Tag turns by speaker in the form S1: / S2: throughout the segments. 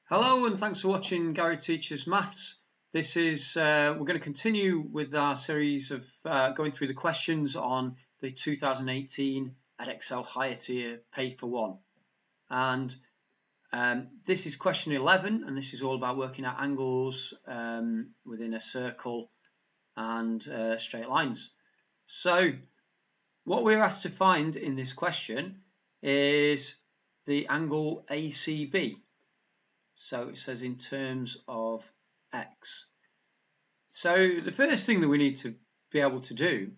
S1: Hello and thanks for watching Gary Teaches Maths. This is we're going to continue with our series of going through the questions on the 2018 Edexcel Higher Tier Paper 1. And this is question 11, and this is all about working out angles within a circle and straight lines. So what we're asked to find in this question is the angle ACB. So it says in terms of x. So the first thing that we need to be able to do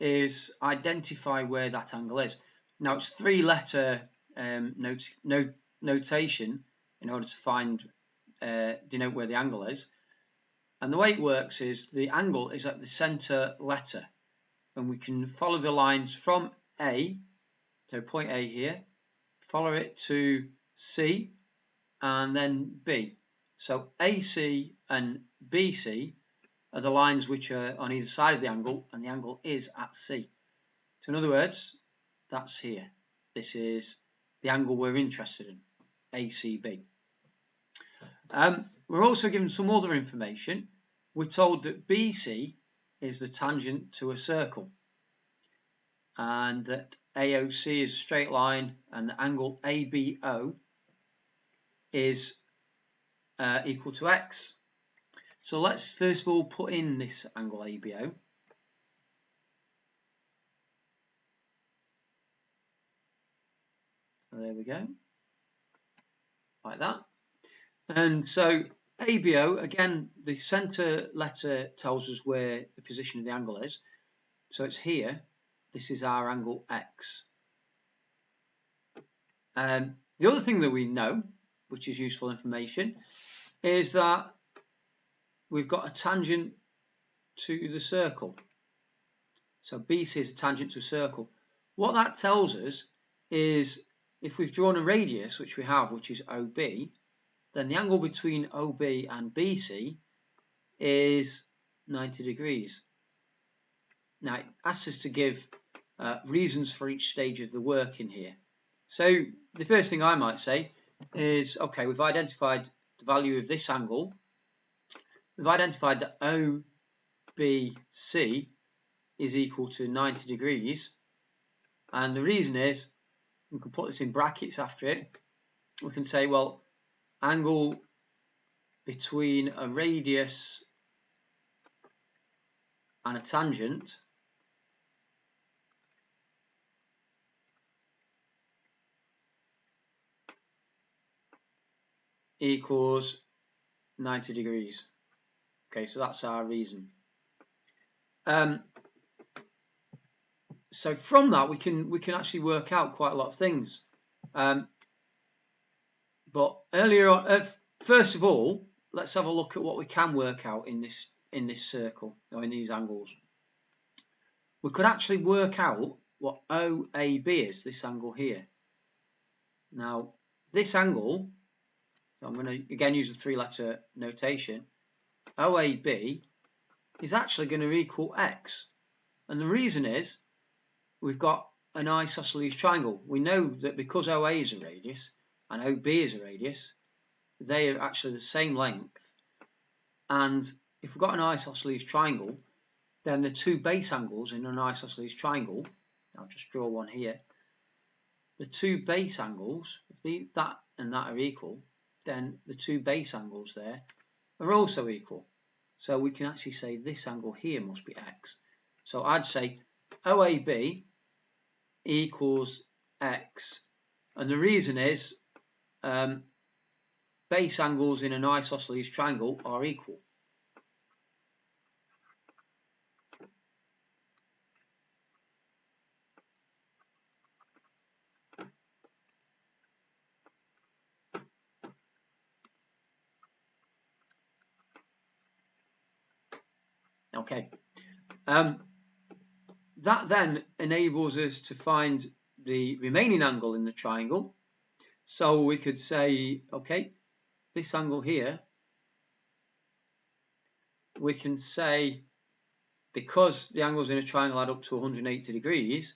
S1: is identify where that angle is. Now it's three-letter notation in order to find denote where the angle is. And the way it works is the angle is at the center letter, and we can follow the lines from A, so point A here, follow it to C, and then B. So AC and BC are the lines which are on either side of the angle, and the angle is at C. So in other words, that's here. This is the angle we're interested in, ACB. We're also given some other information. We're told that BC is the tangent to a circle, and that AOC is a straight line, and the angle ABO is equal to x. So let's first of all put in this angle ABO. So there we go, like that. And so ABO, again, the center letter tells us where the position of the angle is. So it's here. This is our angle x. The other thing that we know, which is useful information, is that we've got a tangent to the circle. So BC is a tangent to a circle. What that tells us is if we've drawn a radius, which we have, which is OB, then the angle between OB and BC is 90 degrees. Now it asks us to give reasons for each stage of the work in here. So the first thing I might say is, okay, we've identified the value of this angle. We've identified that OBC is equal to 90 degrees. And the reason is, we can put this in brackets after it. We can say, well, angle between a radius and a tangent equals 90 degrees. Okay, so that's our reason. So from that we can actually work out quite a lot of things. But earlier on, first of all, let's have a look at what we can work out in this circle or in these angles. We could actually work out what OAB is, this angle here. Now this angle, I'm going to again use the three-letter notation. OAB is actually going to equal x, and the reason is we've got an isosceles triangle. We know that because OA is a radius and OB is a radius, they are actually the same length, and if we've got an isosceles triangle, then the two base angles in an isosceles triangle, I'll just draw one here, the two base angles, if that and that are equal, then the two base angles there are also equal. So we can actually say this angle here must be x. So I'd say OAB equals x, and the reason is base angles in an isosceles triangle are equal. Okay, that then enables us to find the remaining angle in the triangle. So we could say, okay, this angle here, we can say, because the angles in a triangle add up to 180 degrees,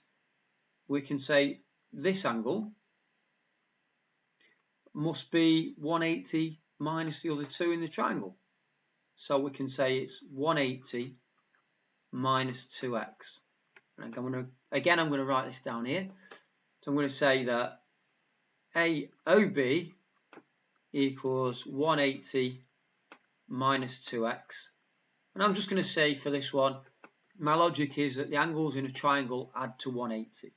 S1: we can say this angle must be 180 minus the other 2 in the triangle. So we can say it's 180 minus 2x. And I'm going to write this down here. So I'm going to say that AOB equals 180 minus 2x. And I'm just going to say for this one, my logic is that the angles in a triangle add to 180.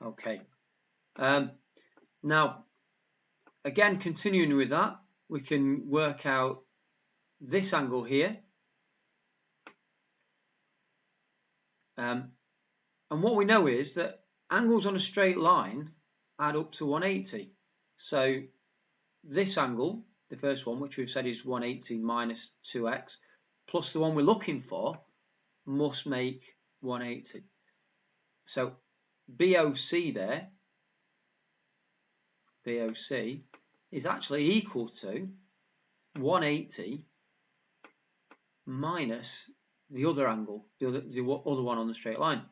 S1: Okay. Now, again, continuing with that, we can work out this angle here. And what we know is that angles on a straight line add up to 180. So this angle, the first one, which we've said is 180 minus 2x, plus the one we're looking for, must make 180. So BOC there, BOC, is actually equal to 180 minus the other angle, the other one on the straight line.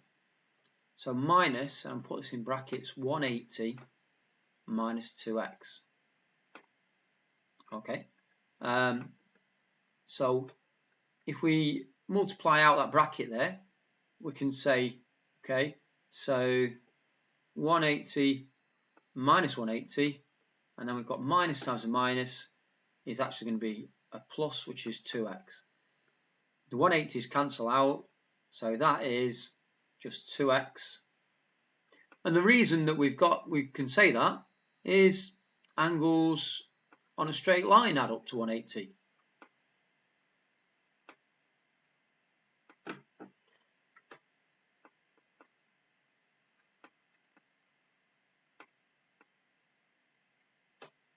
S1: So minus, and put this in brackets, 180 minus 2x. Okay. So if we multiply out that bracket there, we can say, okay, so 180 minus 180, and then we've got minus times a minus is actually going to be a plus, which is 2x. The 180s cancel out, so that is just 2x. And the reason that we can say that is angles on a straight line add up to 180.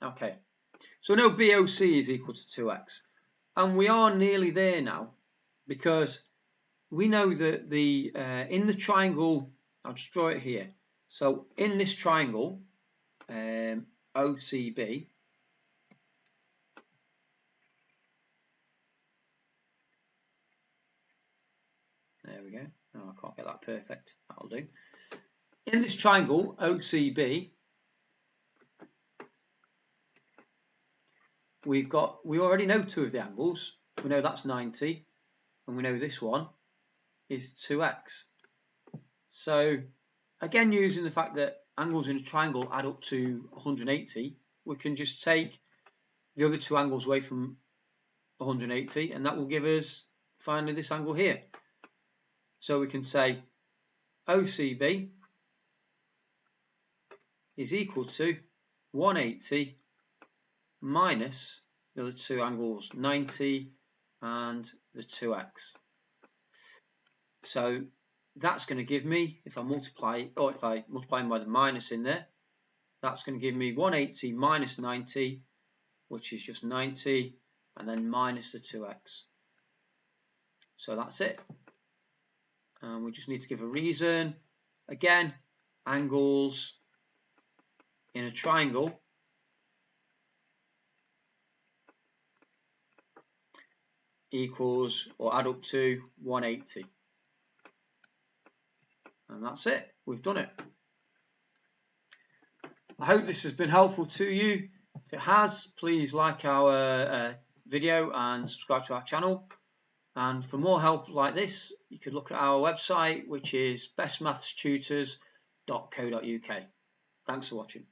S1: Okay, so we know BOC is equal to 2x, and we are nearly there now, because we know that the in the triangle, I'll just draw it here. So in this triangle, OCB, there we go. Oh, I can't get that perfect. That'll do. In this triangle, OCB, we already know 2 of the angles. We know that's 90, and we know this one is 2x. So again, using the fact that angles in a triangle add up to 180, we can just take the other 2 angles away from 180, and that will give us finally this angle here. So we can say OCB is equal to 180 minus the other 2 angles, 90 and the 2x. So that's going to give me, if I multiply by the minus in there, that's going to give me 180 minus 90, which is just 90, and then minus the 2x. So that's it. And we just need to give a reason. Again, angles in a triangle equals or add up to 180. And that's it. We've done it. I hope this has been helpful to you. If it has, please like our video and subscribe to our channel. And for more help like this, you could look at our website, which is bestmathstutors.co.uk. Thanks for watching.